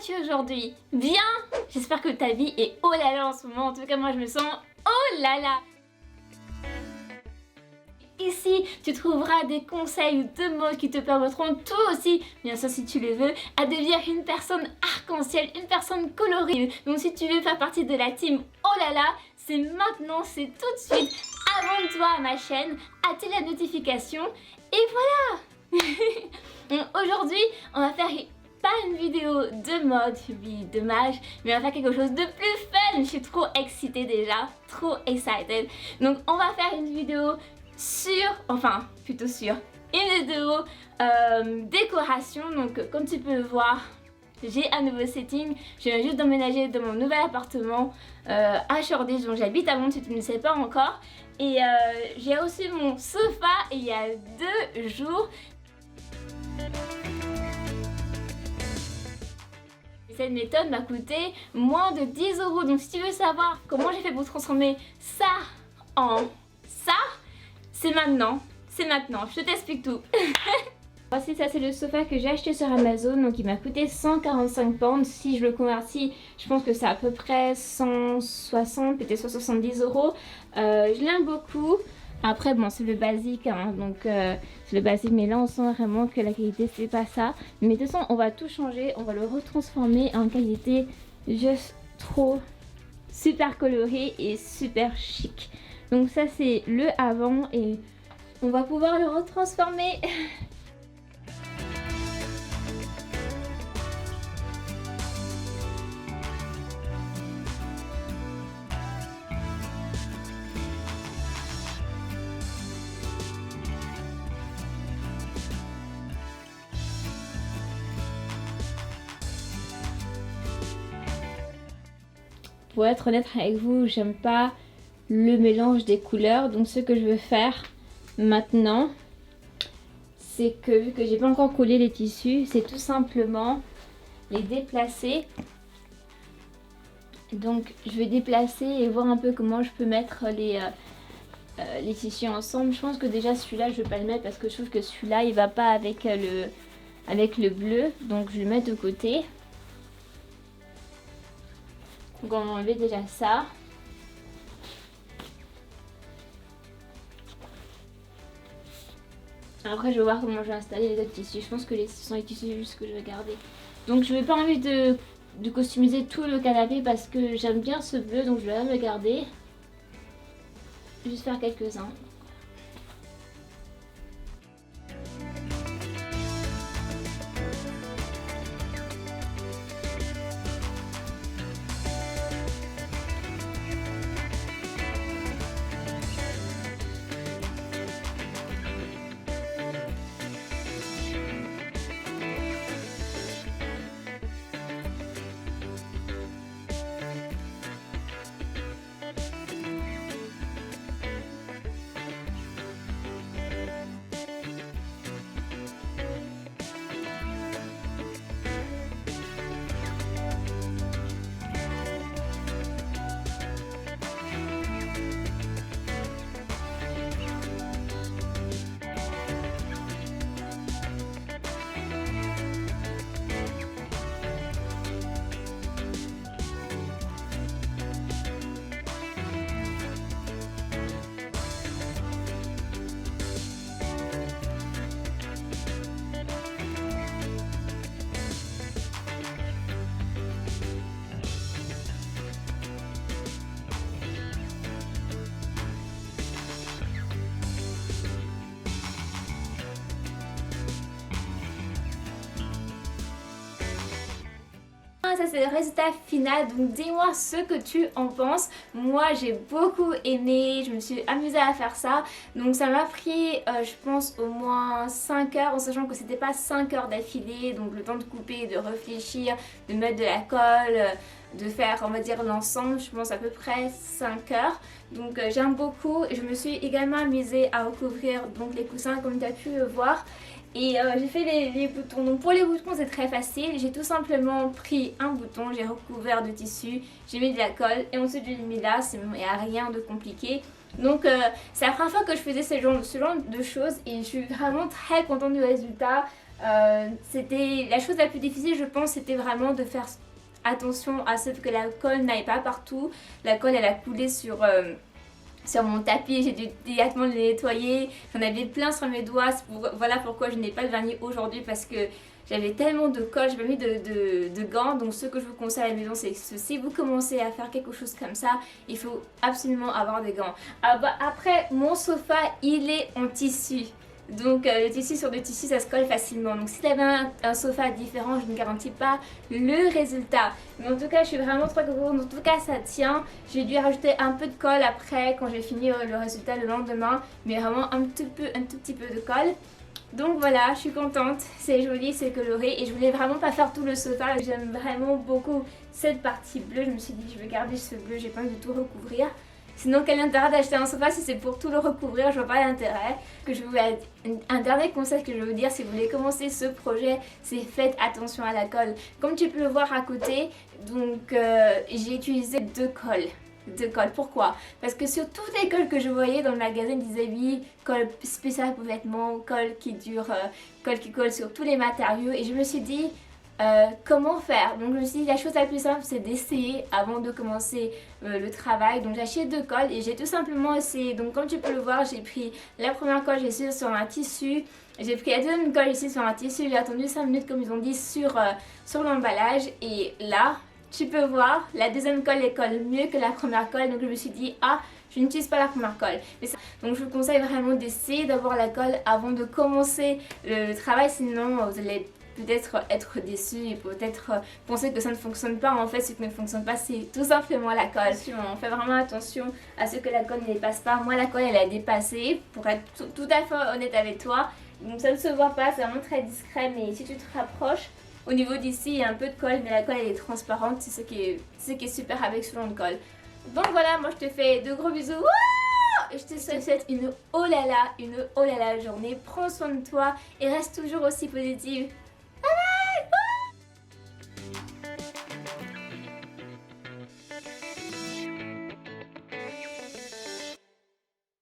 vas-tu aujourd'hui? Bien? J'espère que ta vie est oh là là en ce moment. En tout cas, moi je me sens oh là là. Ici, tu trouveras des conseils de mode qui te permettront toi aussi, bien sûr si tu le veux, à devenir une personne arc-en-ciel, une personne colorée. Donc si tu veux faire partie de la team oh là là, c'est maintenant, c'est tout de suite. Abonne-toi à ma chaîne, active la notification et voilà. Aujourd'hui, on va faire pas une vidéo de mode, oui, dommage, mais on va faire quelque chose de plus fun. Je suis trop excitée déjà, trop excited. Donc on va faire une vidéo une vidéo décoration. Donc comme tu peux voir, j'ai un nouveau setting. Je viens juste d'emménager dans mon nouvel appartement à Shoreditch, donc j'habite à Londres si tu ne sais pas encore. Et j'ai reçu mon sofa il y a 2 jours. Cette méthode m'a coûté moins de 10 €. Donc si tu veux savoir comment j'ai fait pour transformer ça en ça, c'est maintenant, je t'explique tout. Voici, ça c'est le sofa que j'ai acheté sur Amazon, donc il m'a coûté 145 pounds. Si je le convertis, je pense que c'est à peu près 160, peut-être 170 €. Je l'aime beaucoup. Après bon, c'est le basique, hein, donc c'est le basique, mais là on sent vraiment que la qualité c'est pas ça. Mais de toute façon on va tout changer, on va le retransformer en qualité juste trop super colorée et super chic. Donc ça c'est le avant et on va pouvoir le retransformer. Pour être honnête avec vous, j'aime pas le mélange des couleurs. Donc ce que je veux faire maintenant, c'est que vu que j'ai pas encore collé les tissus, c'est tout simplement les déplacer. Donc je vais déplacer et voir un peu comment je peux mettre les tissus ensemble. Je pense que déjà celui-là je vais pas le mettre parce que je trouve que celui-là il va pas avec le bleu. Donc je vais le mettre de côté. Donc on va enlever déjà ça. Après je vais voir comment je vais installer les autres tissus. Je pense que ce sont les tissus juste que je vais garder. Donc je n'ai pas envie de customiser tout le canapé parce que j'aime bien ce bleu, donc je vais même le garder. Juste faire quelques-uns. Ça c'est le résultat final, donc dis-moi ce que tu en penses. Moi j'ai beaucoup aimé, je me suis amusée à faire ça. Donc ça m'a pris je pense au moins 5 heures, en sachant que c'était pas 5 heures d'affilée. Donc le temps de couper, de réfléchir, de mettre de la colle, de faire on va dire l'ensemble, je pense à peu près 5 heures. Donc j'aime beaucoup. Je me suis également amusée à recouvrir donc les coussins comme tu as pu le voir. Et j'ai fait les boutons. Donc pour les boutons c'est très facile. J'ai tout simplement pris un bouton, j'ai recouvert de tissu, j'ai mis de la colle et ensuite je l'ai mis là. Il n'y a rien de compliqué. Donc c'est la première fois que je faisais ce genre de choses et je suis vraiment très contente du résultat. C'était la chose la plus difficile, je pense, c'était vraiment de faire attention à ce que la colle n'aille pas partout. La colle, elle a coulé sur mon tapis, j'ai dû directement le nettoyer, j'en avais plein sur mes doigts, voilà pourquoi je n'ai pas de vernis aujourd'hui, parce que j'avais tellement de colle, j'ai pas mis de gants. Donc ce que je vous conseille à la maison, c'est que si vous commencez à faire quelque chose comme ça, il faut absolument avoir des gants. Après, mon sofa, il est en tissu. Donc le tissu sur le tissu, ça se colle facilement. Donc si tu avais un sofa différent, je ne garantis pas le résultat. Mais en tout cas, je suis vraiment très contente. En tout cas, ça tient. J'ai dû rajouter un peu de colle après quand j'ai fini le résultat le lendemain. Mais vraiment un tout petit peu de colle. Donc voilà, je suis contente, c'est joli, c'est coloré et je voulais vraiment pas faire tout le sofa. J'aime vraiment beaucoup cette partie bleue. Je me suis dit je vais garder ce bleu, j'ai pas envie de tout recouvrir. Sinon quel intérêt d'acheter un sofa si c'est pour tout le recouvrir, je vois pas l'intérêt. Un dernier conseil que je veux vous dire, si vous voulez commencer ce projet, c'est faites attention à la colle. Comme tu peux le voir à côté, donc j'ai utilisé deux colles. Pourquoi? Parce que sur toutes les colles que je voyais dans le magasin, ils disaient oui, colle spéciale pour vêtements, colle qui dure, colle qui colle sur tous les matériaux. Et je me suis dit, comment faire? Donc je me suis dit, la chose la plus simple, c'est d'essayer avant de commencer le travail. Donc j'ai acheté deux colles et j'ai tout simplement essayé. Donc comme tu peux le voir, j'ai pris la première colle, j'ai essayé sur un tissu. J'ai pris la deuxième colle ici sur un tissu. J'ai attendu 5 minutes comme ils ont dit sur l'emballage. Et là, tu peux voir, la deuxième colle elle colle mieux que la première colle. Donc je me suis dit, ah, je n'utilise pas la première colle. Donc je vous conseille vraiment d'essayer d'avoir la colle avant de commencer le travail. Sinon vous allez peut-être être déçu et peut-être penser que ça ne fonctionne pas. En fait, ce qui ne fonctionne pas, c'est tout simplement la colle. On fait vraiment attention à ce que la colle ne dépasse pas. Moi, la colle, elle a dépassé, pour être tout à fait honnête avec toi. Donc ça ne se voit pas, c'est vraiment très discret, mais si tu te rapproches, au niveau d'ici, il y a un peu de colle, mais la colle, elle est transparente. C'est ce qui est super avec ce genre de colle. Donc voilà, moi, je te fais de gros bisous. Je te souhaite une oh là là journée. Prends soin de toi et reste toujours aussi positive.